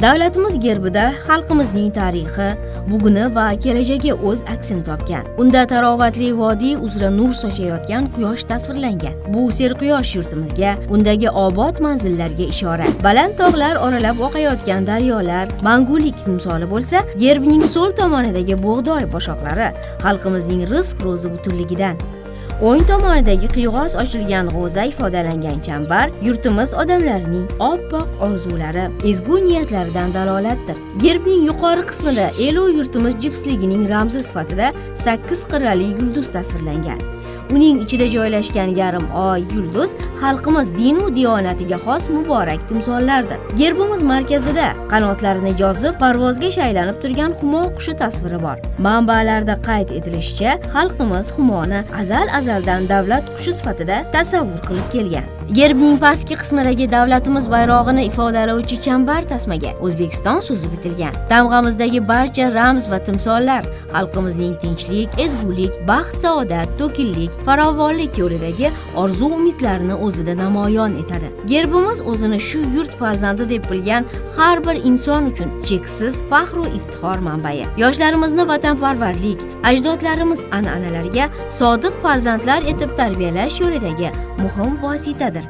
Davlatimiz gerbida xalqimizning tarixi, buguni va kelajagi o'z aksini topgan. Unda tarovatli vodiy uzra nur sochayotgan quyosh tasvirlangan. Bu serquyosh yurtimizga, undagi obod manzillarga ishora. Baland tog'lar oralab oqayotgan daryolar mangulik timsoli bo'lsa, gerbning so'l tomonidagi bug'doy boshoqlari xalqimizning rizq ro'zi butunligidan. O'ng tomonidagi qiyg'os ochilgan g'o'za ifodalangan chambar yurtimiz odamlarining oppoq orzulari, ezgu niyatlaridan dalolatdir. Gerbning yuqori qismida elu yurtimiz jipsligining ramzi sifatida 8 qirrali yulduz tasvirlangan. Uning ichida joylashgan yarim oy yulduz xalqimiz din va diyonatiga xos muborak timsollardir. Gerbimiz markazida qanotlarini yozib parvozga shaylanib turgan humo qushi tasviri bor. Manbalarda qayd etilishicha, xalqimiz humoni azaldan davlat qushi sifatida tasavvur qilib kelgan. Gerbning pastki qismidagi davlatimiz bayrog'ini ifodalovchi chambar tasmaga O'zbekiston so'zi bitilgan. Tamg'amizdagi barcha ramz va timsollar xalqimizning tinchlik, ezgulik, baxt, saodat, to'kinlik, farovonlik yo'lidagi orzu-umidlarini o'zida namoyon etadi. Gerbimiz o'zini shu yurt farzandi deb bilgan har bir inson uchun cheksiz faxr va iftixor manbai. Yoshlarimizni vatanparvarlik, ajdodlarimiz an'analariga sodiq farzandlar etib tarbiyalash yo'lidagi muhim vositadir.